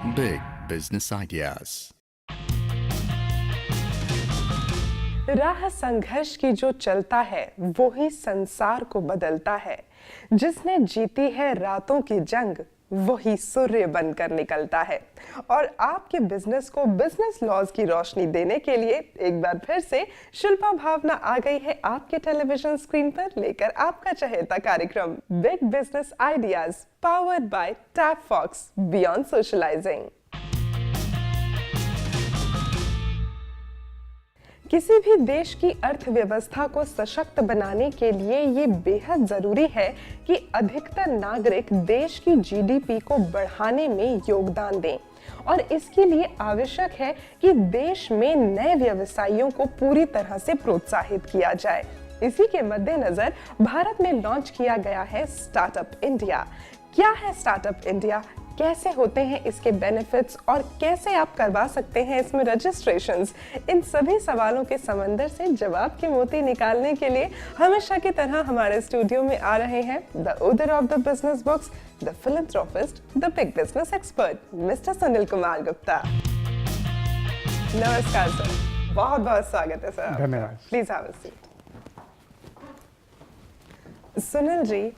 Big Business Ideas. राह संघर्ष की जो चलता है वो ही संसार को बदलता है। जिसने जीती है रातों की जंग वही सूर्य बनकर निकलता है। और आपके बिजनेस को बिजनेस लॉज की रोशनी देने के लिए एक बार फिर से शिल्पा भावना आ गई है आपके टेलीविजन स्क्रीन पर लेकर आपका चहेता कार्यक्रम big business ideas powered by Tap Fox beyond socialising. किसी भी देश की अर्थव्यवस्था को सशक्त बनाने के लिए ये बेहद जरूरी है कि अधिकतर नागरिक देश की जीडीपी को बढ़ाने में योगदान दें और इसके लिए आवश्यक है कि देश में नए व्यवसायियों को पूरी तरह से प्रोत्साहित किया जाए। इसी के मद्देनजर भारत में लॉन्च किया गया है स्टार्टअप इंडिया। क्या है स्टार्टअप इंडिया, कैसे होते हैं इसके बेनिफिट्स और कैसे आप करवा सकते हैं इसमें रजिस्ट्रेशंस, इन सभी सवालों के समंदर से जवाब के मोती निकालने के लिए हमेशा की तरह हमारे स्टूडियो में आ रहे हैं the author of the business books, the philanthropist, the big business expert mister Sunil Kumar Gupta. नमस्कार सर, बहुत बहुत स्वागत है सर। धन्यवाद। Please have a seat. Sunil ji,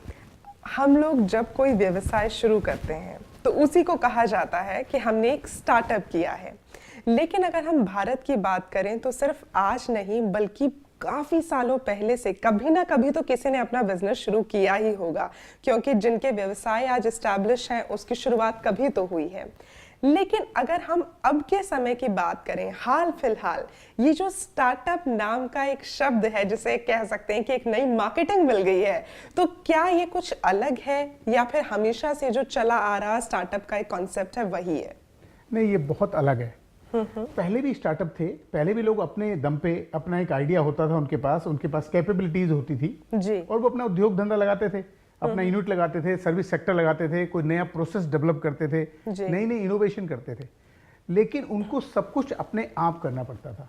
हम लोग जब कोई व्यवसाय शुरू करते हैं तो उसी को कहा जाता है कि हमने एक स्टार्टअप किया है। लेकिन अगर हम भारत की बात करें तो सिर्फ आज नहीं बल्कि काफी सालों पहले से कभी ना कभी तो किसी ने अपना बिजनेस शुरू किया ही होगा, क्योंकि जिनके व्यवसाय आज एस्टैब्लिश हैं उसकी शुरुआत कभी तो हुई है। लेकिन अगर हम अब के समय की बात करें, हाल फिलहाल ये जो स्टार्टअप नाम का एक शब्द है जिसे कह सकते हैं कि एक नई मार्केटिंग मिल गई है, तो क्या ये कुछ अलग है या फिर हमेशा से जो चला आ रहा स्टार्टअप का एक कॉन्सेप्ट है वही है? नहीं, ये बहुत अलग है। पहले भी स्टार्टअप थे, पहले भी लोग अपने दम पे अपना एक आइडिया होता था, उनके पास कैपेबिलिटीज होती थी जी। और वो अपना उद्योग धंधा लगाते थे, अपना यूनिट लगाते थे, सर्विस सेक्टर लगाते थे, कोई नया प्रोसेस डेवलप करते थे, नई नई इनोवेशन करते थे। लेकिन उनको सब कुछ अपने आप करना पड़ता था।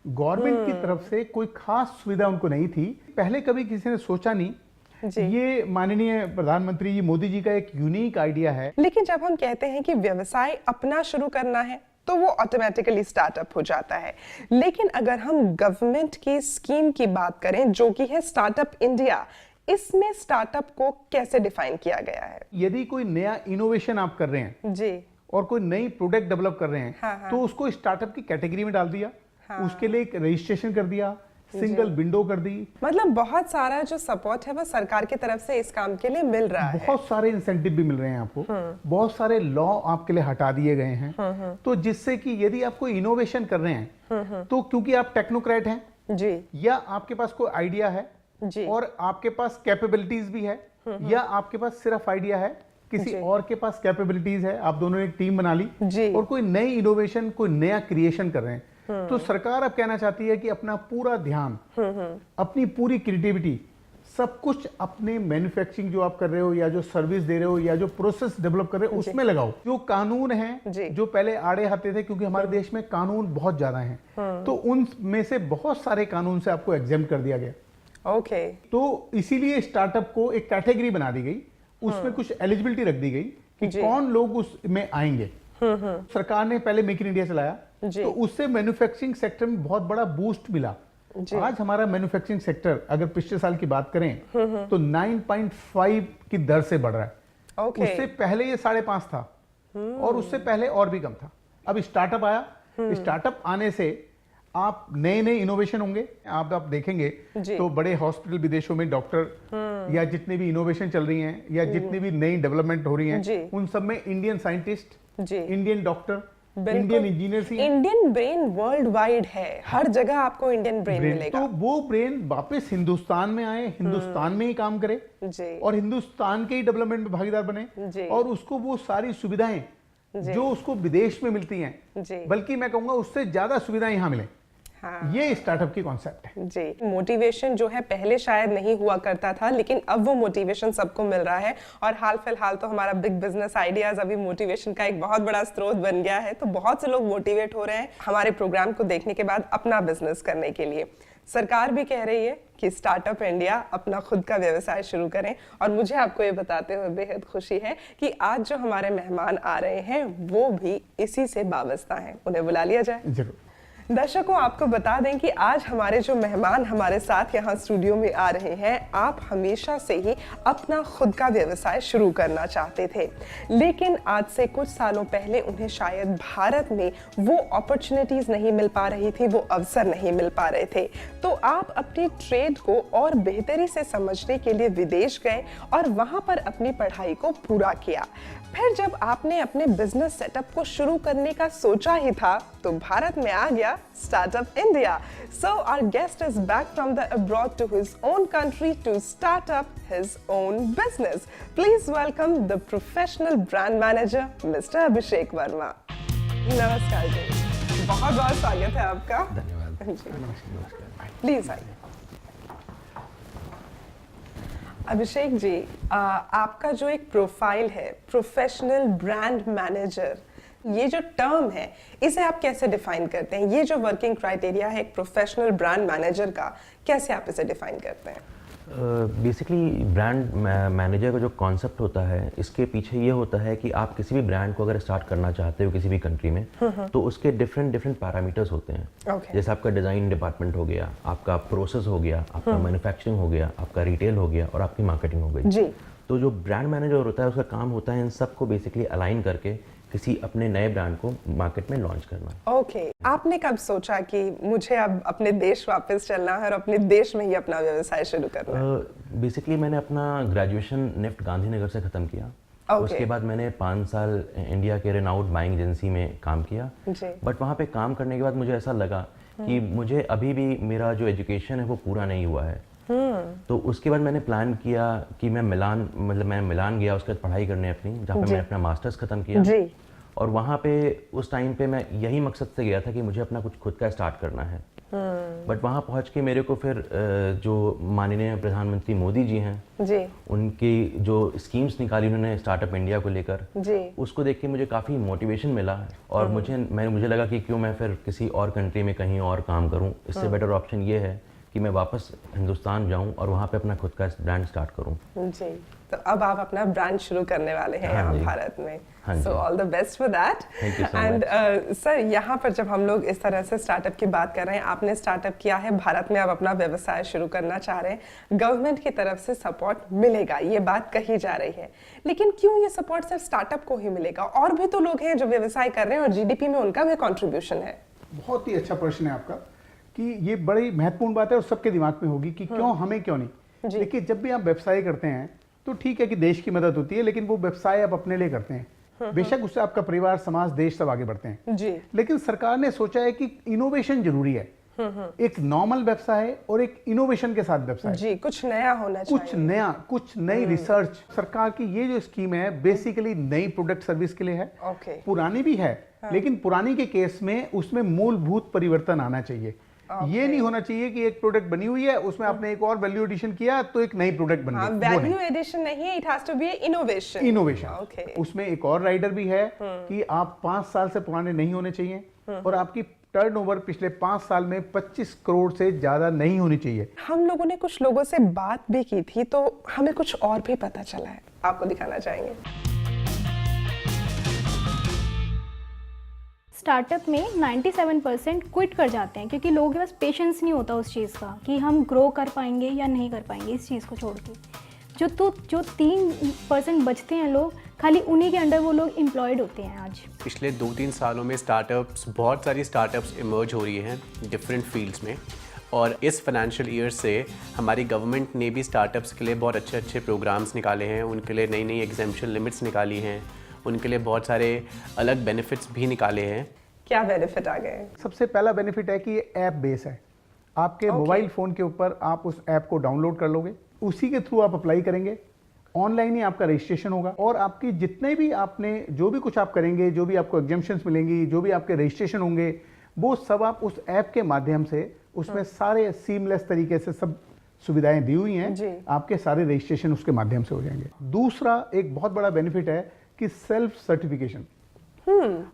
गवर्नमेंट की तरफ से कोई खास सुविधा उनको नहीं थी। पहले कभी किसी ने सोचा नहीं। ये माननीय प्रधानमंत्री जी मोदी जी का एक यूनिक आइडिया है। लेकिन जब हम कहते हैं कि व्यवसाय अपना शुरू करना है तो वो ऑटोमेटिकली स्टार्टअप हो जाता है। लेकिन अगर हम गवर्नमेंट की स्कीम की बात करें जो कि है स्टार्टअप इंडिया, इसमें स्टार्टअप को कैसे डिफाइन किया गया है? यदि कोई नया इनोवेशन आप कर रहे हैं जी और कोई नई प्रोडक्ट डेवलप कर रहे हैं, हाँ। तो उसको स्टार्टअप की कैटेगरी में डाल दिया। उसके लिए एक रजिस्ट्रेशन कर दिया, सिंगल विंडो कर दी। मतलब बहुत सारा जो सपोर्ट है वो सरकार की तरफ से इस काम के लिए मिल रहा है। बहुत सारे इंसेंटिव भी मिल रहे हैं आपको। बहुत सारे लॉ आपके लिए हटा दिए गए हैं। तो जिससे कि यदि आप कोई इनोवेशन कर रहे हैं तो क्योंकि आप टेक्नोक्रेट हैं जी, या आपके पास कोई आइडिया है जी। और आपके पास कैपेबिलिटीज भी है, या आपके पास सिर्फ आइडिया है, किसी और के पास कैपेबिलिटीज है, आप दोनों ने एक टीम बना ली जी। और कोई नई इनोवेशन, कोई नया क्रिएशन कर रहे हैं, तो सरकार अब कहना चाहती है कि अपना पूरा ध्यान, अपनी पूरी क्रिएटिविटी, सब कुछ अपने मैन्युफैक्चरिंग जो आप कर रहे हो या जो सर्विस दे रहे हो या जो प्रोसेस डेवलप कर रहे हो उसमें लगाओ। जो कानून है जो पहले आड़े आते थे, क्योंकि हमारे देश में कानून बहुत ज्यादा हैं, तो उनमें से बहुत सारे कानून से आपको एग्जेम्प्ट कर दिया गया। ओके। तो इसीलिए स्टार्टअप को एक कैटेगरी बना दी गई, उसमें कुछ एलिजिबिलिटी रख दी गई कि कौन लोग उसमें आएंगे। सरकार ने पहले मेक इन इंडिया चलाया, तो उससे मैन्युफैक्चरिंग सेक्टर में बहुत बड़ा बूस्ट मिला। आज हमारा मैन्युफैक्चरिंग सेक्टर अगर पिछले साल की बात करें तो 9.5 की दर से बढ़ रहा है। उससे पहले ये 5.5 था और उससे पहले और भी कम था। अब स्टार्टअप आया, स्टार्टअप आने से आप नए नए इनोवेशन होंगे। आप देखेंगे तो बड़े हॉस्पिटल विदेशों में डॉक्टर या जितने भी इनोवेशन चल रही हैं या जितनी भी नई डेवलपमेंट हो रही हैं, उन सब में Indian scientist, Indian doctor, Indian engineers ही। इंडियन ब्रेन वर्ल्ड वाइड है, हर जगह आपको इंडियन ब्रेन मिलेगा। तो वो ब्रेन वापस हिंदुस्तान में आए, हिंदुस्तान में ही काम करे और हिंदुस्तान के ही डेवलपमेंट में भागीदार बने और उसको वो सारी सुविधाएं जो उसको विदेश में मिलती हैं, बल्कि मैं कहूंगा उससे ज्यादा सुविधाएं यहाँ मिले। हाँ। ये स्टार्टअप की कॉन्सेप्ट है जी। मोटिवेशन जो है पहले शायद नहीं हुआ करता था, लेकिन अब वो मोटिवेशन सबको मिल रहा है और हाल फिलहाल तो हमारा बिग बिजनेस आइडियाज अभी मोटिवेशन का एक बहुत बड़ा स्रोत बन गया है। तो बहुत से लोग मोटिवेट हो रहे हैं हमारे प्रोग्राम को देखने के बाद अपना बिजनेस करने के लिए। सरकार भी कह रही है कि स्टार्टअप इंडिया अपना खुद का व्यवसाय शुरू करें। और मुझे आपको ये बताते हुए बेहद खुशी है कि आज जो हमारे मेहमान आ रहे हैं वो भी इसी से वाबस्ता हैं। उन्हें बुला लिया जाए। जरूर। दर्शकों, आपको बता दें कि आज हमारे जो मेहमान हमारे साथ यहाँ स्टूडियो में आ रहे हैं, आप हमेशा से ही अपना खुद का व्यवसाय शुरू करना चाहते थे, लेकिन आज से कुछ सालों पहले उन्हें शायद भारत में वो अपॉर्चुनिटीज नहीं मिल पा रही थी, वो अवसर नहीं मिल पा रहे थे। तो आप अपनी ट्रेड को और बेहतरी से समझने के लिए विदेश गए और वहाँ पर अपनी पढ़ाई को पूरा किया। फिर जब आपने अपने बिजनेस सेटअप को शुरू करने का सोचा ही था तो भारत में आ गया startup India. So our guest is back from the abroad to his own country to start up his own business. Please welcome the professional brand manager Mr. Abhishek Verma. नमस्कार जी, बहुत बहुत स्वागत है आपका। धन्यवाद। प्लीज आइए। अभिषेक जी, आपका जो एक प्रोफाइल है प्रोफेशनल ब्रांड मैनेजर, ये जो टर्म है इसे आप कैसे डिफाइन करते हैं? ये जो वर्किंग क्राइटेरिया है एक प्रोफेशनल ब्रांड मैनेजर का, कैसे आप इसे डिफाइन करते हैं? बेसिकली ब्रांड मैनेजर का जो कॉन्सेप्ट होता है, इसके पीछे ये होता है कि आप किसी भी ब्रांड को अगर स्टार्ट करना चाहते हो किसी भी कंट्री में, तो उसके डिफरेंट पैरामीटर्स होते हैं। Okay. जैसे आपका डिज़ाइन डिपार्टमेंट हो गया, आपका प्रोसेस हो गया, आपका मैन्युफैक्चरिंग हो गया, आपका रिटेल हो गया और आपकी मार्केटिंग हो गई। जी। तो जो ब्रांड मैनेजर होता है उसका काम होता है इन सबको बेसिकली अलाइन करके किसी अपने नए ब्रांड को मार्केट में लॉन्च करना। ओके, आपने कब सोचा कि मुझे अब अपने देश वापस चलना है और अपने देश में ही अपना व्यवसाय शुरू करना है? बेसिकली मैंने अपना ग्रेजुएशन निफ्ट गांधीनगर से ख़त्म किया। Okay. उसके बाद मैंने 5 साल इंडिया के रेनाउड बाइंग एजेंसी में काम किया। जी। बट वहाँ पे काम करने के बाद मुझे ऐसा लगा कि मुझे अभी भी मेरा जो एजुकेशन है वो पूरा नहीं हुआ है। तो उसके बाद मैंने प्लान किया कि मैं मिलान गया, उसके बाद पढ़ाई करने अपनी, जहाँ पे जी। मैंने अपना मास्टर्स ख़त्म किया। जी। और वहाँ पे उस टाइम पे मैं यही मकसद से गया था कि मुझे अपना कुछ खुद का स्टार्ट करना है। बट वहाँ पहुँच के मेरे को फिर जो माननीय प्रधानमंत्री मोदी जी हैं, जी। उनकी जो स्कीम्स निकाली उन्होंने स्टार्टअप इंडिया को लेकर, जी। उसको देख के मुझे काफ़ी मोटिवेशन मिला और मुझे लगा कि क्यों मैं फिर किसी और कंट्री में कहीं और काम करूं। इससे बेटर ऑप्शन ये है कि मैं वापस हिंदुस्तान जाऊं और वहाँ पे अपना खुद का ब्रांड स्टार्ट करूं। जी, तो अब आप अपना ब्रांड शुरू करने वाले हैं यहाँ भारत में। So all the best for that. And sir, यहाँ पर जब हम लोग इस तरह से स्टार्टअप की बात कर रहे हैं, आपने स्टार्टअप किया है भारत में, अब अपना व्यवसाय शुरू करना चाह रहे हैं, गवर्नमेंट की तरफ से सपोर्ट मिलेगा, ये बात कही जा रही है, लेकिन क्यों ये सपोर्ट सिर्फ स्टार्टअप को ही मिलेगा? और भी तो लोग हैं जो व्यवसाय कर रहे हैं और जीडीपी में उनका भी कॉन्ट्रीब्यूशन है। बहुत ही अच्छा प्रश्न है आपका कि ये बड़ी महत्वपूर्ण बात है और सबके दिमाग में होगी कि क्यों हमें, क्यों नहीं। लेकिन जब भी आप व्यवसाय करते हैं तो ठीक है कि देश की मदद होती है, लेकिन वो व्यवसाय आप अपने लिए करते हैं। बेशक उससे आपका परिवार, समाज, देश सब आगे बढ़ते हैं जी। लेकिन सरकार ने सोचा है कि इनोवेशन जरूरी है। एक नॉर्मल व्यवसाय और एक इनोवेशन के साथ व्यवसाय, जी, कुछ नया होना चाहिए, कुछ नया, कुछ नई रिसर्च। सरकार की ये जो स्कीम है बेसिकली नई प्रोडक्ट सर्विस के लिए है। ओके। पुरानी भी है, लेकिन पुरानी के केस में उसमें मूलभूत परिवर्तन आना चाहिए। ये नहीं होना चाहिए कि एक प्रोडक्ट बनी हुई है, उसमें आपने एक और वैल्यू एडिशन किया तो एक नई प्रोडक्ट बन गई। वैल्यू एडिशन नहीं है, it has to be innovation. Innovation. उसमें एक और राइडर भी है कि आप 5 साल से पुराने नहीं होने चाहिए और आपकी टर्नओवर पिछले 5 साल में 25 करोड़ से ज्यादा नहीं होनी चाहिए। हम लोगों ने कुछ लोगों से बात भी की थी तो हमें कुछ और भी पता चला है, आपको दिखाना चाहेंगे। स्टार्टअप में 97% क्विट कर जाते हैं क्योंकि लोगों के पास पेशेंस नहीं होता उस चीज़ का कि हम ग्रो कर पाएंगे या नहीं कर पाएंगे इस चीज़ को छोड़ के। जो 3% बचते हैं लोग, खाली उन्हीं के अंडर वो लोग एम्प्लॉयड होते हैं आज। पिछले 2-3 सालों में बहुत सारी स्टार्टअप्स इमर्ज हो रही हैं डिफरेंट फील्ड्स में, और इस फाइनेंशियल ईयर से हमारी गवर्नमेंट ने भी स्टार्टअप्स के लिए बहुत अच्छे प्रोग्राम्स निकाले हैं, उनके लिए नई एग्जेम्पशन लिमिट्स निकाली हैं, उनके लिए बहुत सारे अलग बेनिफिट्स भी निकाले हैं। क्या बेनिफिट आ गए? सबसे पहला बेनिफिट है कि ये ऐप बेस है। आपके मोबाइल फोन के ऊपर आप उस ऐप को डाउनलोड कर लोगे, उसी के थ्रू आप अप्लाई करेंगे, ऑनलाइन ही आपका रजिस्ट्रेशन होगा और आपकी जितने भी आपने जो भी कुछ आप करेंगे, जो भी आपको एग्जेम्पशंस मिलेंगी, जो भी आपके रजिस्ट्रेशन होंगे, वो सब आप उस ऐप के माध्यम से, उसमें सारे सीमलेस तरीके से सब सुविधाएं दी हुई हैं, आपके सारे रजिस्ट्रेशन उसके माध्यम से हो जाएंगे। दूसरा एक बहुत बड़ा बेनिफिट है कि सेल्फ सर्टिफिकेशन।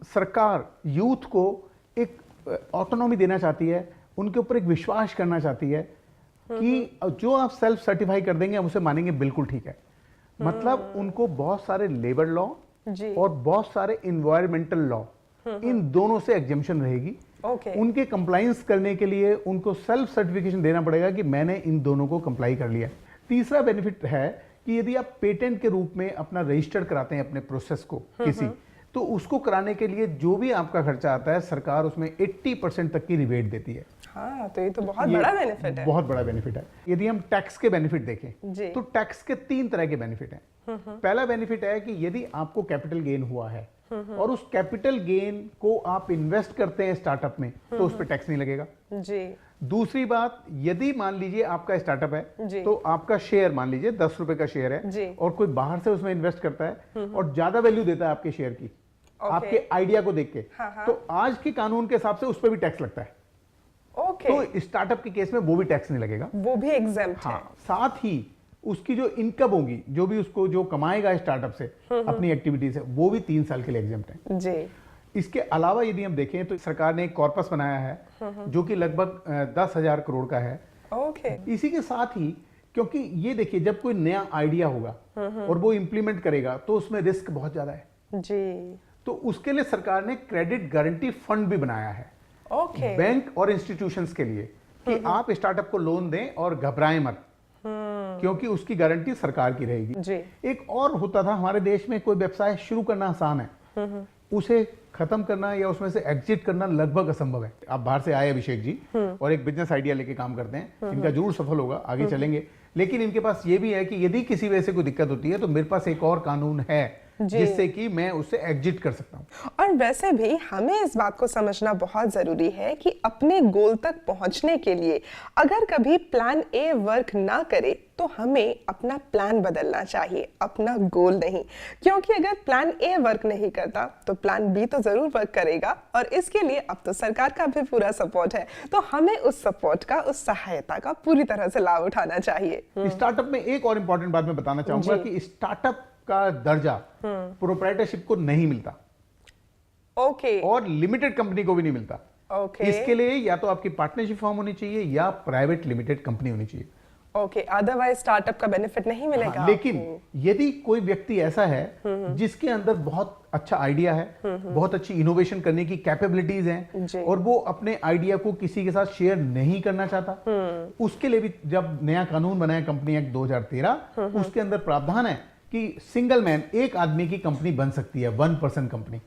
सरकार यूथ को एक ऑटोनॉमी देना चाहती है उनके ऊपर एक विश्वास करना चाहती है कि जो आप सेल्फ सर्टिफाई कर देंगे हम उसे मानेंगे, बिल्कुल ठीक है। मतलब उनको बहुत सारे लेबर लॉ और बहुत सारे इन्वायरमेंटल लॉ, इन दोनों से एग्जेम्पशन रहेगी। उनके कंप्लाइंस करने के लिए उनको सेल्फ सर्टिफिकेशन देना पड़ेगा कि मैंने इन दोनों को कंप्लाई कर लिया। तीसरा बेनिफिट है कि यदि आप पेटेंट के रूप में अपना रजिस्टर कराते हैं अपने प्रोसेस को किसी, तो उसको कराने के लिए जो भी आपका खर्चा आता है सरकार उसमें 80% तक की रिबेट देती है। हाँ, तो ये तो बहुत बड़ा बेनिफिट है। बहुत बड़ा बेनिफिट है। यदि हम टैक्स के बेनिफिट देखें तो टैक्स के 3 तरह के बेनिफिट हैं। पहला बेनिफिट है कि यदि आपको कैपिटल गेन हुआ है और उस कैपिटल गेन को आप इन्वेस्ट करते हैं स्टार्टअप में, तो उस पर टैक्स नहीं लगेगा जी। दूसरी बात, यदि मान लीजिए आपका स्टार्टअप है तो आपका शेयर मान लीजिए 10 रुपए का शेयर है और कोई बाहर से उसमें इन्वेस्ट करता है और ज्यादा वैल्यू देता है आपके शेयर की, आपके आइडिया को देख के, तो आज के कानून के हिसाब से उस पर भी टैक्स लगता है। तो स्टार्टअप के केस में वो भी टैक्स नहीं लगेगा, वो भी एग्जेम्प्ट है। साथ ही उसकी जो इनकम होगी, जो भी उसको जो कमाएगा स्टार्टअप से अपनी एक्टिविटी से, वो भी 3 साल के लिए एग्जेम्प्ट है जी। इसके अलावा यदि हम देखें तो सरकार ने एक कॉर्पस बनाया है जो कि लगभग 10,000 करोड़ का है। इसी के साथ ही, क्योंकि ये देखिए जब कोई नया आइडिया होगा और वो इंप्लीमेंट करेगा तो उसमें रिस्क बहुत ज्यादा है जी। तो उसके लिए सरकार ने क्रेडिट गारंटी फंड भी बनाया है बैंक और इंस्टीट्यूशंस के लिए कि आप स्टार्टअप को लोन दें और घबराएं मत, क्योंकि उसकी गारंटी सरकार की रहेगी जी। एक और होता था हमारे देश में, कोई व्यवसाय शुरू करना आसान है, उसे खत्म करना या उसमें से एग्जिट करना लगभग असंभव है। आप बाहर से आए अभिषेक जी और एक बिजनेस आइडिया लेके काम करते हैं, इनका जरूर सफल होगा, आगे चलेंगे, लेकिन इनके पास ये भी है कि यदि किसी वजह से कोई दिक्कत होती है तो मेरे पास एक और कानून है जिससे कि मैं उससे एग्जिट कर सकता हूं। और वैसे भी हमें इस बात को समझना बहुत जरूरी है कि अपने गोल तक पहुंचने के लिए अगर कभी प्लान ए वर्क ना करे तो हमें अपना प्लान बदलना चाहिए, अपना गोल नहीं, क्योंकि अगर प्लान ए वर्क नहीं करता तो प्लान बी तो जरूर वर्क करेगा। और इसके लिए अब तो सरकार का भी पूरा सपोर्ट है, तो हमें उस सपोर्ट का, उस सहायता का पूरी तरह से लाभ उठाना चाहिए। स्टार्टअप में एक और इंपॉर्टेंट बात मैं बताना चाहूंगा कि स्टार्टअप का दर्जा प्रोप्राइटरशिप को नहीं मिलता और लिमिटेड कंपनी को भी नहीं मिलता। इसके लिए या तो आपकी पार्टनरशिप फॉर्म होनी चाहिए या प्राइवेट लिमिटेड कंपनी होनी चाहिए। अदरवाइज स्टार्टअप का बेनिफिट नहीं मिलेगा। लेकिन यदि कोई व्यक्ति ऐसा है जिसके अंदर बहुत अच्छा आइडिया है, बहुत अच्छी इनोवेशन करने की कैपेबिलिटीज हैं और वो अपने आइडिया को किसी के साथ शेयर नहीं करना चाहता, उसके लिए भी जब नया कानून बनाया कंपनी एक्ट 2013, उसके अंदर प्रावधान है कि सिंगल मैन, एक आदमी की कंपनी बन सकती है, 1% कंपनी।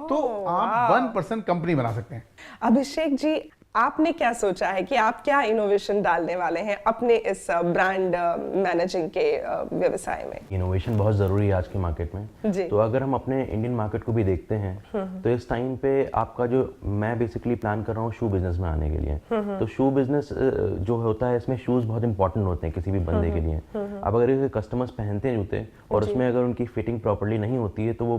तो आप 1% कंपनी बना सकते हैं। अभिषेक जी, आपने क्या सोचा है कि आप क्या इनोवेशन डालने वाले हैं अपने इस ब्रांड मैनेजिंग के व्यवसाय में? इनोवेशन बहुत ज़रूरी है आज के मार्केट में जी। तो अगर हम अपने इंडियन मार्केट को भी देखते हैं तो इस टाइम पे आपका जो, मैं बेसिकली प्लान कर रहा हूँ शू बिजनेस में आने के लिए। तो शू बिजनेस जो होता है, इसमें शूज़ बहुत इंपॉर्टेंट होते हैं किसी भी बंदे के लिए। अब अगर कस्टमर्स पहनते हैं जूते और उसमें अगर उनकी फिटिंग प्रॉपरली नहीं होती है तो वो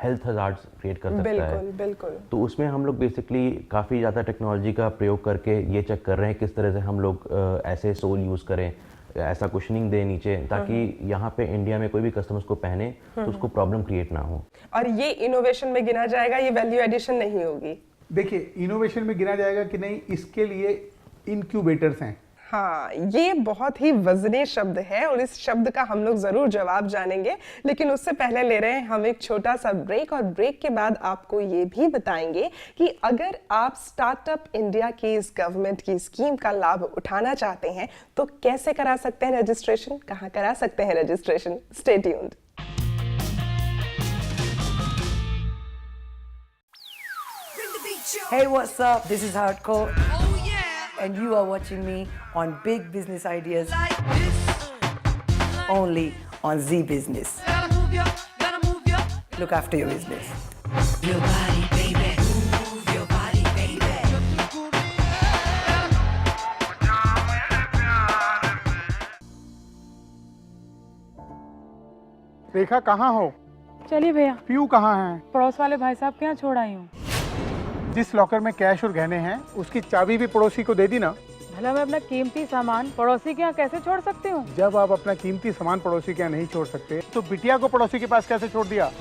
हेल्थ हजार्ड्स क्रिएट कर सकता है। बिल्कुल। तो उसमें हम लोग बेसिकली काफ़ी ज़्यादा टेक्नोलॉजी का प्रयोग करके ये चेक कर रहे हैं किस तरह से हम लोग ऐसे सोल यूज़ करें, ऐसा कुशनिंग दे नीचे, ताकि यहाँ पे इंडिया में कोई भी कस्टमर्स को पहने तो उसको प्रॉब्लम क्रिएट ना हो। और ये इनोवेशन में गिना जाएगा, ये वैल्यू एडिशन नहीं होगी? देखिए, इनोवेशन में गिना जाएगा कि नहीं, इसके लिए इनक्यूबेटर्स हैं। हाँ, ये बहुत ही वजनी शब्द है और इस शब्द का हम लोग जरूर जवाब जानेंगे, लेकिन उससे पहले ले रहे हैं हम एक छोटा सा ब्रेक और ब्रेक के बाद आपको ये भी बताएंगे कि अगर आप स्टार्टअप इंडिया की इस गवर्नमेंट की स्कीम का लाभ उठाना चाहते हैं तो कैसे करा सकते हैं रजिस्ट्रेशन, कहाँ करा सकते हैं registration. Stay tuned. Hey, what's up? This is Hardcore. Oh, yeah. And you are watching me on Big Business Ideas. Only on Z Business. Look after your business. Your body, baby. Move your body, baby. रेखा, कहाँ हो? चलिए भैया। PU कहाँ है? पड़ोस वाले भाई साहब के यहाँ छोड़ आई हूँ। जिस लॉकर में कैश और गहने हैं उसकी चाबी भी पड़ोसी को दे दी ना। भला मैं अपना कीमती सामान पड़ोसी के यहाँ कैसे छोड़ सकती हूँ? जब आप अपना कीमती सामान पड़ोसी के यहाँ नहीं छोड़ सकते तो बिटिया को पड़ोसी के पास कैसे छोड़ दिया?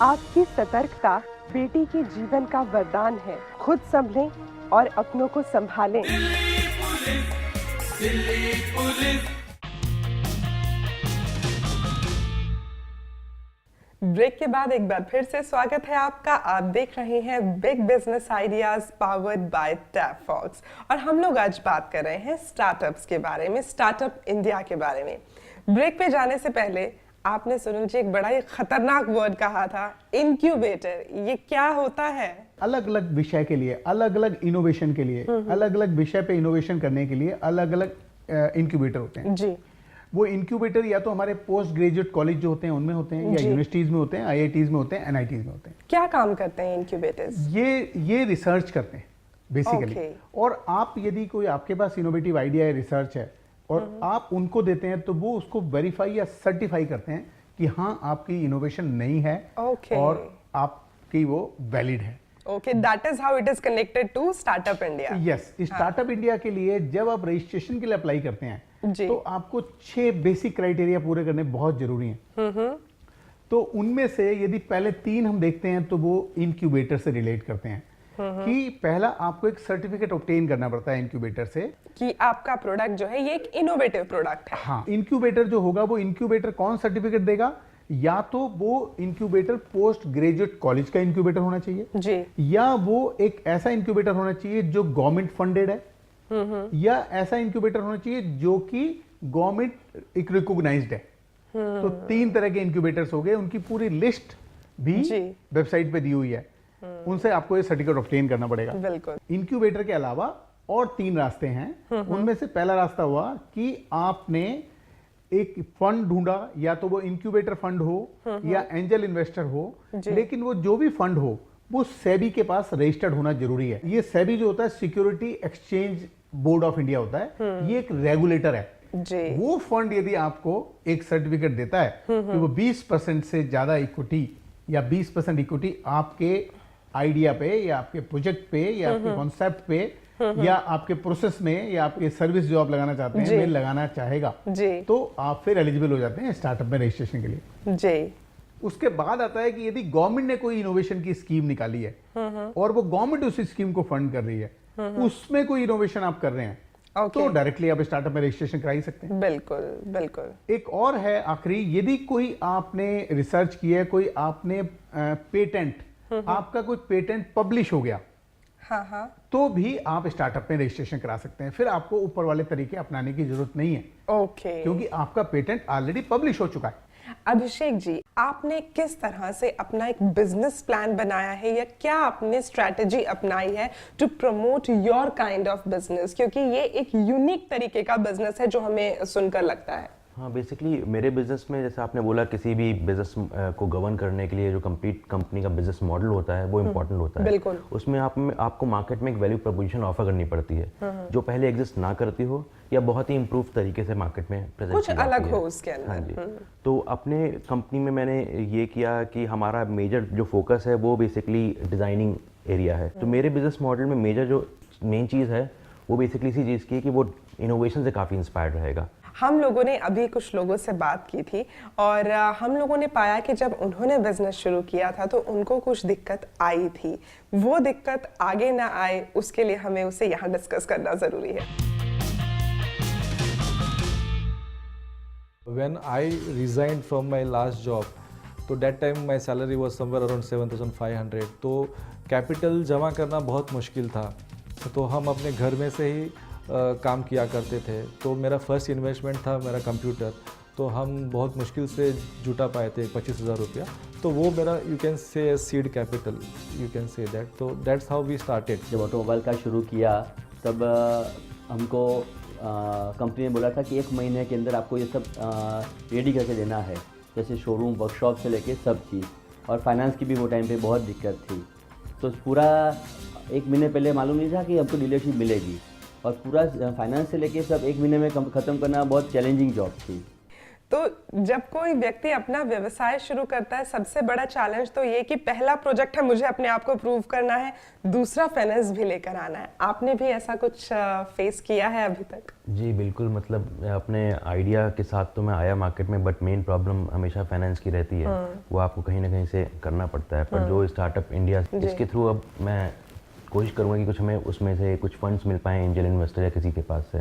आपकी सतर्कता बेटी के जीवन का वरदान है। खुद संभलें और अपनों को संभालें। ब्रेक के बाद एक बार फिर से स्वागत है आपका। आप देख रहे हैं big business ideas powered by Tab Fox और हम लोग आज बात कर रहे हैं स्टार्टअप्स के बारे में, स्टार्टअप इंडिया के बारे में। ब्रेक पे जाने से पहले आपने सुनील जी एक बड़ा ही खतरनाक वर्ड कहा था, इनक्यूबेटर। ये क्या होता है? अलग अलग विषय के लिए, अलग अलग इनोवेशन के लिए, अलग अलग विषय पे इनोवेशन करने के लिए अलग अलग इंक्यूबेटर होते हैं जी। वो इंक्यूबेटर या तो हमारे पोस्ट ग्रेजुएट कॉलेज जो होते हैं उनमें होते हैं, या यूनिवर्सिटीज में होते हैं, आईआईटीज में होते हैं, एनआईटीज में होते हैं। क्या काम करते हैं इंक्यूबेटर्स? ये रिसर्च करते हैं बेसिकली। Okay. और आप यदि कोई आपके पास इनोवेटिव आइडिया या रिसर्च है और आप उनको देते हैं तो वो उसको वेरीफाई या सर्टिफाई करते हैं कि हाँ आपकी इनोवेशन नई है Okay. और आपकी वो वैलिड है। Okay, that is how it is connected to startup India. Yes, startup India के लिए जब आप रजिस्ट्रेशन के लिए अप्लाई करते हैं जी। तो आपको 6 बेसिक क्राइटेरिया पूरे करने बहुत जरूरी हैं। तो उनमें से यदि पहले 3 हम देखते हैं तो वो इंक्यूबेटर से रिलेट करते हैं कि पहला आपको एक सर्टिफिकेट ऑब्टेन करना पड़ता है इंक्यूबेटर से कि आपका प्रोडक्ट जो है ये एक इनोवेटिव प्रोडक्ट है। हाँ, इंक्यूबेटर जो होगा वो इंक्यूबेटर कौन सर्टिफिकेट देगा? या तो वो इंक्यूबेटर पोस्ट ग्रेजुएट कॉलेज का इंक्यूबेटर होना चाहिए जी, या वो एक ऐसा इंक्यूबेटर होना चाहिए जो गवर्नमेंट फंडेड है, या ऐसा इंक्यूबेटर होना चाहिए जो कि गवर्नमेंट एक रिकॉग्नाइज्ड है। तो 3 तरह के इंक्यूबेटर्स हो गए, उनकी पूरी लिस्ट भी वेबसाइट पे दी हुई है। उनसे आपको ये सर्टिफिकेट ऑब्टेन करना पड़ेगा। बिल्कुल। इंक्यूबेटर के अलावा और 3 रास्ते हैं। उनमें से पहला रास्ता हुआ कि आपने एक फंड ढूंढा, या तो वो इंक्यूबेटर फंड हो या एंजल इन्वेस्टर हो, लेकिन वो जो भी फंड हो वो सेबी के पास रजिस्टर्ड होना जरूरी है। ये सेबी जो होता है security exchange board of India होता है, ये एक रेगुलेटर है जी। वो फंड यदि आपको एक सर्टिफिकेट देता है कि वो 20% से ज्यादा इक्विटी या 20% इक्विटी आपके आइडिया पे या आपके प्रोजेक्ट पे या आपके कॉन्सेप्ट पे या आपके प्रोसेस में या आपके सर्विस जो आप लगाना चाहते हैं में लगाना चाहेगा जी। तो आप फिर एलिजिबल हो जाते हैं स्टार्टअप में रजिस्ट्रेशन के लिए जी। उसके बाद आता है कि यदि गवर्नमेंट ने कोई इनोवेशन की स्कीम निकाली है और वो गवर्नमेंट उस स्कीम को फंड कर रही है, उसमें कोई इनोवेशन आप कर रहे हैं तो डायरेक्टली आप स्टार्टअप में रजिस्ट्रेशन करा ही सकते हैं। बिल्कुल बिल्कुल। एक और है आखिरी, यदि कोई आपने रिसर्च किया है, कोई आपने पेटेंट, आपका कोई पेटेंट पब्लिश हो गया, हाँ, तो भी आप स्टार्टअप में रजिस्ट्रेशन करा सकते हैं। फिर आपको ऊपर वाले तरीके अपनाने की जरूरत नहीं है, ओके, क्योंकि आपका पेटेंट ऑलरेडी पब्लिश हो चुका है। अभिषेक जी, आपने किस तरह से अपना एक बिजनेस प्लान बनाया है या क्या आपने स्ट्रैटेजी अपनाई है to promote your kind of business, क्योंकि ये एक यूनिक तरीके का बिजनेस है जो हमें सुनकर लगता है। हाँ, बेसिकली मेरे बिजनेस में जैसे आपने बोला, किसी भी बिजनेस को गवर्न करने के लिए जो कंप्लीट कंपनी का बिजनेस मॉडल होता है वो इम्पोर्टेंट होता है। बिल्कुल। उसमें आपको मार्केट में एक वैल्यू प्रपोजिशन ऑफर करनी पड़ती है जो पहले एग्जिस्ट ना करती हो या बहुत ही इम्प्रूव तरीके से मार्केट में प्रेजेंट कुछ अलग हो उसके अंदर। हाँ जी। तो अपने कंपनी में मैंने ये किया कि हमारा मेजर जो फोकस है वो बेसिकली डिज़ाइनिंग एरिया है। तो मेरे बिजनेस मॉडल में मेजर जो मेन चीज़ है वो बेसिकली इसी चीज़ की है कि वो इनोवेशन से काफ़ी इंस्पायर्ड रहेगा। हम लोगों ने अभी कुछ लोगों से बात की थी और हम लोगों ने पाया कि जब उन्होंने बिजनेस शुरू किया था तो उनको कुछ दिक्कत आई थी। वो दिक्कत आगे ना आए उसके लिए हमें उसे यहाँ डिस्कस करना ज़रूरी है। When I resigned from my last job, तो that time my salary was somewhere around 7,500. तो कैपिटल जमा करना बहुत मुश्किल था, तो हम अपने घर में से ही काम किया करते थे। तो मेरा फर्स्ट इन्वेस्टमेंट था मेरा कंप्यूटर, तो हम बहुत मुश्किल से जुटा पाए थे 25,000 रुपया। तो वो मेरा you can say seed capital, you can say that. तो दैट्स हाउ वी स्टार्टेड। जब ऑटोमोबाइल का शुरू किया तब हमको कंपनी ने बोला था कि 1 महीने के अंदर आपको ये सब रेडी करके देना है, जैसे शोरूम, वर्कशॉप से लेके सब चीज़। और फाइनेंस की भी वो टाइम पे बहुत दिक्कत थी, तो पूरा 1 महीने पहले मालूम नहीं था कि हमको डीलरशिप मिलेगी, और पूरा फाइनेंस से लेके सब 1 महीने में ख़त्म करना बहुत चैलेंजिंग जॉब थी। तो जब कोई व्यक्ति अपना व्यवसाय शुरू करता है, सबसे बड़ा चैलेंज तो ये कि पहला प्रोजेक्ट है, मुझे अपने आप को प्रूव करना है, दूसरा फाइनेंस भी लेकर आना है। आपने भी ऐसा कुछ फेस किया है अभी तक? जी बिल्कुल, मतलब अपने आइडिया के साथ तो मैं आया मार्केट में, बट मेन प्रॉब्लम हमेशा फाइनेंस की रहती है। वो आपको कहीं ना कहीं से करना पड़ता है। पर जो स्टार्टअप इंडिया, इसके थ्रू अब मैं कोशिश करूंगा कि कुछ हमें उसमें से कुछ फंड्स मिल पाए एंजल इन्वेस्टर या किसी के पास से।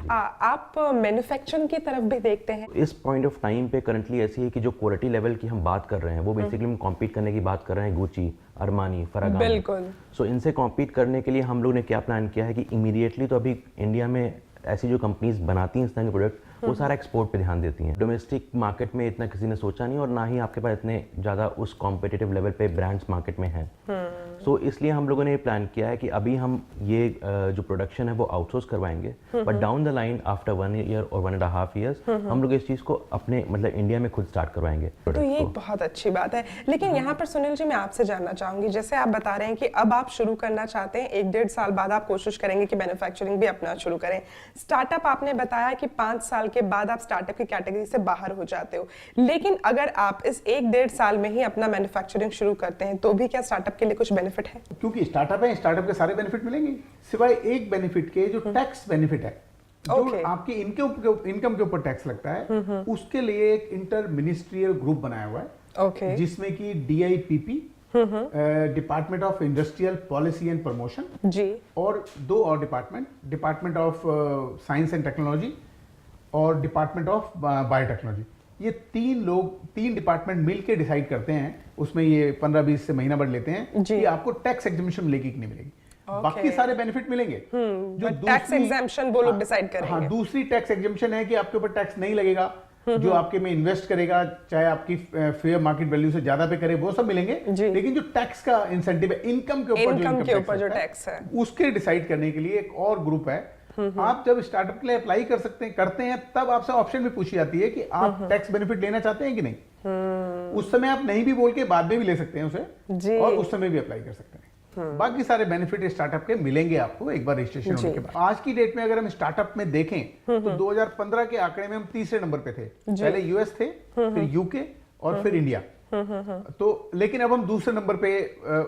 आप मैन्युफैक्चरिंग की तरफ भी देखते हैं? इस पॉइंट ऑफ टाइम पे करंटली ऐसी है कि जो क्वालिटी लेवल की हम बात कर रहे हैं वो बेसिकली हम कॉम्पीट करने की बात कर रहे हैं गुची, अरमानी, फरागानी। बिल्कुल। सो इनसे कॉम्पीट करने के लिए हम लोग ने क्या प्लान किया है कि इमीडिएटली तो अभी इंडिया में ऐसी जो कंपनीज बनाती हैं इस तरह के प्रोडक्ट, वो सारा एक्सपोर्ट पे ध्यान देती हैं। डोमेस्टिक मार्केट में इतना किसी ने सोचा नहीं, और ना ही आपके पास इतने ज़्यादा उस कॉम्पिटिटिव लेवल पे ब्रांड्स मार्केट में हैं। सो इसलिए हम लोगों ने ये प्लान किया है कि अभी हम ये जो प्रोडक्शन है वो आउटसोर्स करवाएंगे, but down the line after 1 year और 1.5 ईयर्स हम लोग इस चीज़ को अपने मतलब इंडिया में खुद स्टार्ट करवाएंगे। तो ये एक बहुत अच्छी बात है। लेकिन यहाँ पर सुनील जी, मैं आपसे जानना चाहूंगी, जैसे आप बता रहे हैं कि अब आप शुरू करना चाहते हैं, 1-1.5 साल बाद आप कोशिश करेंगे कि मैन्युफैक्चरिंग भी अपना शुरू करें। स्टार्टअप आपने बताया कि 5 साल के बाद आप स्टार्टअप की कैटेगरी से बाहर हो जाते हो, लेकिन अगर आप इस 1-1.5 साल में ही अपना मैन्युफैक्चरिंग शुरू करते हैं तो भी क्या स्टार्टअप के लिए कुछ बेनिफिट है? क्योंकि स्टार्टअप है, स्टार्टअप के सारे बेनिफिट मिलेंगे, सिवाय एक बेनिफिट के, जो टैक्स बेनिफिट है, जो आपकी इनकम के ऊपर टैक्स लगता है, उसके लिए एक इंटर मिनिस्ट्रियल ग्रुप बनाया हुआ है, जिसमें कि DIPP, department of industrial policy and promotion जी, और 2 और department of science and technology और डिपार्टमेंट ऑफ बायोटेक्नोलॉजी। ये 3 डिपार्टमेंट मिलके डिसाइड करते हैं, उसमें ये 15-20 से महीना भर लेते हैं कि आपको टैक्स एग्जेम्पशन मिलेगी कि नहीं मिलेगी। बाकी सारे बेनिफिट मिलेंगे, जो टैक्स एग्जेम्पशन वो लोग डिसाइड करेंगे। हाँ, दूसरी टैक्स एग्जेम्पशन है कि आपके ऊपर टैक्स नहीं लगेगा, जो आपके में इन्वेस्ट करेगा, चाहे आपकी फेयर मार्केट वैल्यू से ज्यादा पे करे, वो सब मिलेंगे। लेकिन जो टैक्स का इंसेंटिव है, इनकम के ऊपर जो टैक्स है, उसके डिसाइड करने के लिए एक और ग्रुप है। आप जब स्टार्टअप के लिए अप्लाई करते हैं तब आपसे ऑप्शन भी पूछी जाती है कि आप टैक्स बेनिफिट लेना चाहते हैं कि नहीं। उस समय आप नहीं भी बोल के बाद में भी ले सकते हैं उसे, और उस समय भी अप्लाई कर सकते हैं। बाकी सारे बेनिफिट स्टार्टअप के मिलेंगे आपको एक बार रजिस्ट्रेशन होने के बाद। आज की डेट में अगर हम स्टार्टअप में देखें तो 2015 के आंकड़े में हम तीसरे नंबर पे थे। पहले यूएस थे, फिर यूके और फिर इंडिया। तो लेकिन अब हम दूसरे नंबर पे,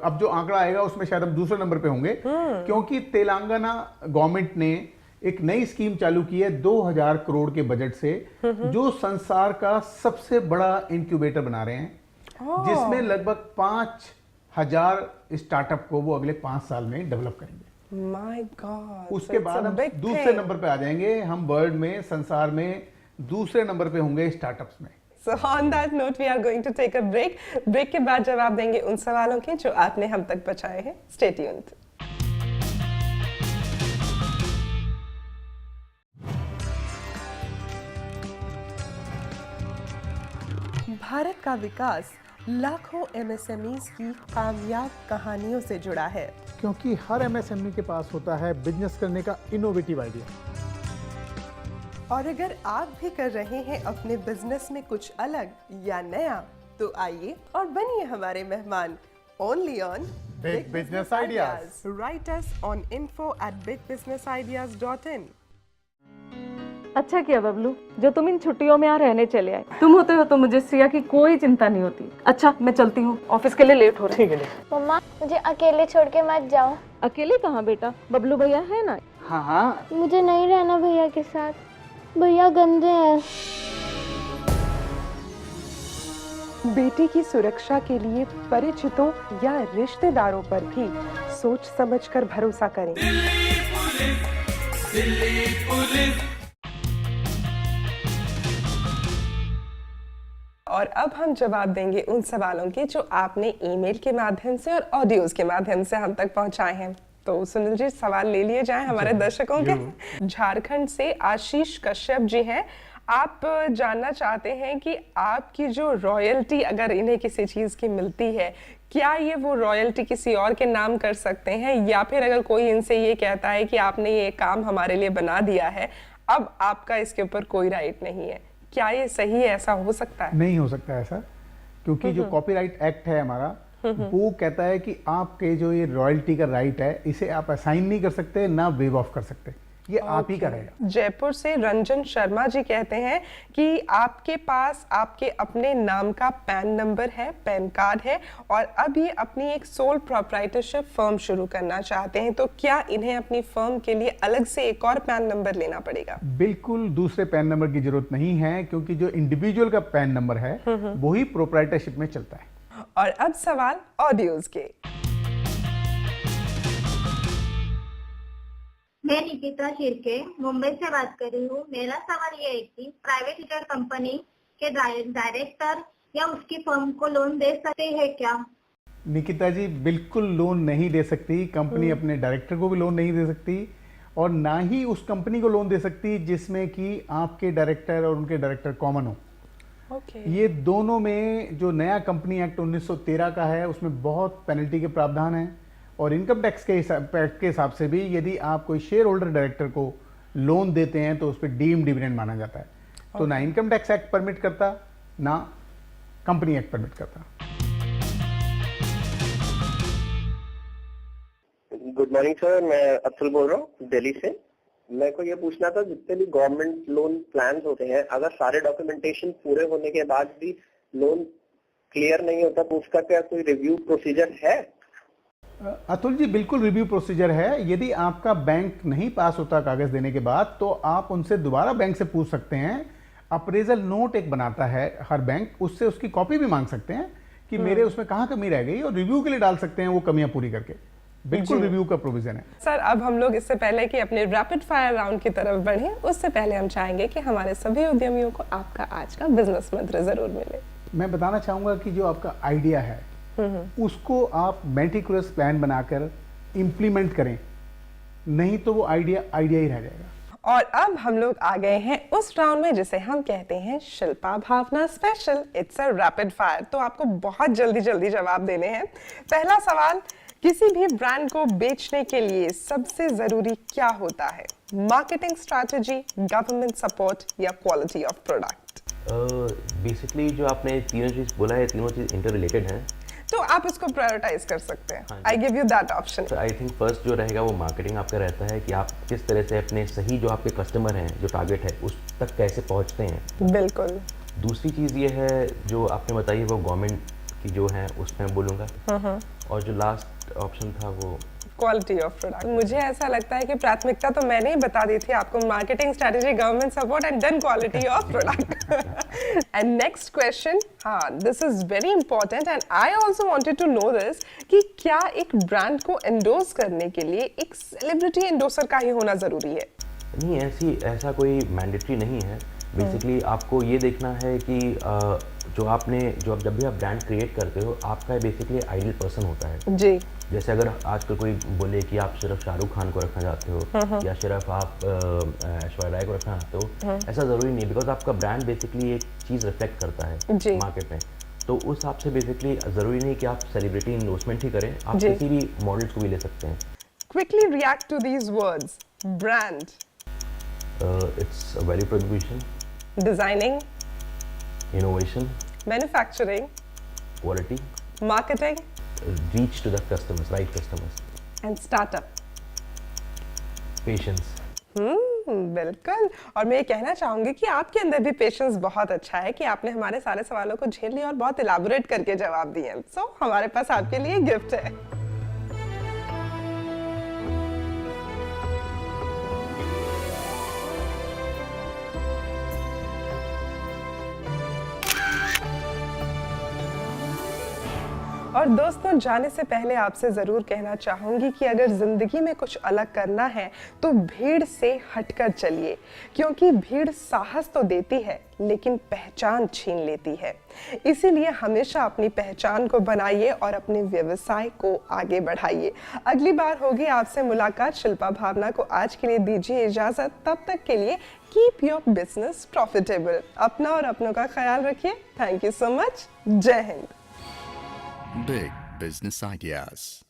अब जो आंकड़ा आएगा उसमें शायद हम दूसरे नंबर पे होंगे, क्योंकि तेलंगाना गवर्नमेंट ने एक नई स्कीम चालू की है 2000 करोड़ के बजट से, जो संसार का सबसे बड़ा इंक्यूबेटर बना रहे हैं, जिसमें लगभग 5000 स्टार्टअप को वो अगले 5 साल में डेवलप करेंगे। My God. उसके बाद हम दूसरे नंबर पे आ जाएंगे, हम वर्ल्ड में, संसार में दूसरे नंबर पे होंगे स्टार्टअप्स में। So on that note, we are going to take a break. Break के बाद जवाब देंगे उन सवालों के जो आपने हम तक पहुंचाए हैं। Stay tuned. भारत का विकास लाखों MSMEs की कामयाब कहानियों से जुड़ा है, क्योंकि हर MSME के पास होता है बिजनेस करने का इनोवेटिव आइडिया। और अगर आप भी कर रहे हैं अपने बिजनेस में कुछ अलग या नया, तो आइए और बनिए हमारे मेहमान। Only on Big Business Ideas. Write us on info@bigbusinessideas.in. अच्छा किया बबलू, जो तुम इन छुट्टियों में यहाँ रहने चले आए। तुम होते हो तो मुझे श्रेया की कोई चिंता नहीं होती। अच्छा मैं चलती हूँ, ऑफिस के लिए लेट हो रहा है। ठीक है। मम्मा मुझे अकेले छोड़ के मत जाओ। अकेले कहाँ बेटा, बबलू भैया है ना। हाँ। मुझे नहीं रहना भैया के साथ, भैया गंदे हैं। बेटी की सुरक्षा के लिए परिचितों या रिश्तेदारों पर भी सोच समझकर भरोसा करें। दिल्ली पुलिस। और अब हम जवाब देंगे उन सवालों के जो आपने ईमेल के माध्यम से और ऑडियोज के माध्यम से हम तक पहुंचाए हैं। तो सुनील जी, सवाल ले लिए जाएं हमारे दर्शकों के। झारखंड से आशीष कश्यप जी हैं। आप जानना चाहते हैं कि आपकी जो रॉयल्टी अगर इन्हें किसी चीज़ की मिलती है, क्या ये वो रॉयल्टी किसी और के नाम कर सकते हैं, या फिर अगर कोई इनसे ये कहता है कि आपने ये काम हमारे लिए बना दिया है, अब आपका इसके ऊपर कोई राइट नहीं है, क्या ये सही है? ऐसा हो सकता है? नहीं हो सकता ऐसा, क्योंकि जो कॉपीराइट एक्ट है हमारा, वो कहता है कि आपके जो ये रॉयल्टी का राइट है, इसे आप असाइन नहीं कर सकते, ना वेव ऑफ कर सकते। ये आप ही का रहेगा। जयपुर से रंजन शर्मा जी कहते हैं कि आपके पास आपके अपने नाम का पैन नंबर है, पैन कार्ड है और अब ये अपनी एक सोल प्रोप्राइटरशिप फर्म शुरू करना चाहते हैं, तो क्या इन्हें अपनी फर्म के लिए अलग से एक और पैन नंबर लेना पड़ेगा? बिल्कुल दूसरे पैन नंबर की जरूरत नहीं है, क्योंकि जो इंडिविजुअल का पैन नंबर है वही प्रोप्राइटरशिप में चलता है। और अब सवाल ऑडियोज के। मैं निकिता शिर्के मुंबई से बात कर रही हूँ। मेरा सवाल ये है कि प्राइवेट लिमिटेड कंपनी के डायरेक्टर या उसकी फर्म को लोन दे सकते हैं क्या? निकिता जी, बिल्कुल लोन नहीं दे सकती। कंपनी अपने डायरेक्टर को भी लोन नहीं दे सकती और ना ही उस कंपनी को लोन दे सकती जिसमें कि आपके डायरेक्टर और उनके डायरेक्टर कॉमन हो। ये दोनों में जो नया कंपनी एक्ट 1913 का है उसमें बहुत पेनल्टी के प्रावधान हैं और इनकम टैक्स के हिसाब से भी यदि आप कोई शेयर होल्डर डायरेक्टर को लोन देते हैं तो उस पर डीम्ड डिविडेंड माना जाता है। तो ना इनकम टैक्स एक्ट परमिट करता, ना कंपनी एक्ट परमिट करता। गुड मॉर्निंग सर, मैं अब्दुल बोल रहा हूँ दिल्ली से। मेरे को ये पूछना था, जितने भी गवर्नमेंट लोन प्लान होते हैं, अगर सारे डॉक्यूमेंटेशन पूरे होने के बाद भी लोन क्लियर नहीं होता तो उसका क्या कोई रिव्यू प्रोसीजर है? अतुल जी, बिल्कुल रिव्यू प्रोसीजर है। यदि आपका बैंक नहीं पास होता कागज देने के बाद तो आप उनसे दोबारा बैंक से पूछ सकते हैं। अप्रेजल नोट एक बनाता है हर बैंक, उससे उसकी कॉपी भी मांग सकते हैं कि मेरे उसमें कहाँ कमी रह गई और रिव्यू के लिए डाल सकते हैं वो कमियां पूरी करके। बिल्कुल रिव्यू का प्रोविजन है। सर, अब हम लोग इससे पहले कि अपने रैपिड फायर राउंड की तरफ बढ़ें, उससे पहले हम चाहेंगे कि हमारे सभी उद्यमियों को आपका आज का बिजनेस मंत्र जरूर मिले। मैं बताना चाहूंगा कि जो आपका आइडिया है उसको आप मेटिकुलस प्लान बनाकर इम्प्लीमेंट करें, नहीं तो वो आइडिया ही रह जाएगा। और अब हम लोग आ गए हैं उस राउंड में जिसे हम कहते हैं Shilpa Bhavna special. It's a rapid fire, तो आपको बहुत जल्दी जवाब देने हैं। पहला सवाल, किसी भी ब्रांड को बेचने के लिए सबसे जरूरी क्या होता है? मार्केटिंग स्ट्रैटेजी, गवर्नमेंट सपोर्ट या क्वालिटी ऑफ प्रोडक्ट? बेसिकली जो आपने तीनों चीज बोला है, तीनों चीज इंटर रिलेटेड हैं, तो आप इसको प्रायोरिटाइज कर सकते हैं। I give you that option. I think first जो रहेगा वो मार्केटिंग आपका रहता है कि आप किस तरह से अपने सही जो आपके कस्टमर हैं, जो टारगेट है, उस तक कैसे पहुंचते हैं। बिल्कुल। दूसरी चीज़ ये है जो आपने बताई है वो गवर्नमेंट की जो है उसमें बोलूँगा, और जो लास्ट ऑप्शन था वो क्वालिटी ऑफ प्रोडक्ट। मुझे ऐसा लगता है कि प्राथमिकता तो मैंने ही बता दी थी आपको, marketing strategy, government support and then quality of product. And next question, हाँ, this is very important and I also wanted to know this, कि क्या एक ब्रांड को एंडोर्स करने के लिए एक सेलिब्रिटी एंडोर्सर का ही होना जरूरी है? नहीं, ऐसा कोई मैंडेटरी नहीं है। बेसिकली आपको ये देखना है कि जब भी आप ब्रांड क्रिएट करते हो, आपका बेसिकली आइडियल पर्सन होता है जी। जैसे अगर आजकल कोई बोले कि आप सिर्फ शाहरुख खान को रखना चाहते हो या सिर्फ आप ऐश्वर्या राय को रखना चाहते हो, ऐसा ज़रूरी नहीं, बिकॉज आपका ब्रांड बेसिकली एक चीज़ रिफ्लेक्ट करता है मार्केट में। तो उस हिसाब से बेसिकली ज़रूरी नहीं कि आप सेलिब्रिटी इन्वेस्टमेंट ही करें, आप किसी भी मॉडल्स को भी ले सकते हैं। Quickly react to these words. Brand, it's a value proposition, designing, innovation, manufacturing, quality, marketing, reach to the customers, right customers, and startup, patience. बिल्कुल। और मैं ये कहना चाहूंगी कि आपके अंदर भी पेशेंस बहुत अच्छा है कि आपने हमारे सारे सवालों को झेल लिया और बहुत इलाबोरेट करके जवाब दिए। सो हमारे पास आपके लिए गिफ्ट है। और दोस्तों, जाने से पहले आपसे ज़रूर कहना चाहूँगी कि अगर ज़िंदगी में कुछ अलग करना है तो भीड़ से हटकर चलिए, क्योंकि भीड़ साहस तो देती है लेकिन पहचान छीन लेती है। इसीलिए हमेशा अपनी पहचान को बनाइए और अपने व्यवसाय को आगे बढ़ाइए। अगली बार होगी आपसे मुलाकात। शिल्पा भावना को आज के लिए दीजिए इजाज़त। तब तक के लिए कीप योर बिजनेस प्रॉफिटेबल। अपना और अपनों का ख्याल रखिए। Thank you so much. जय हिंद। Big business ideas.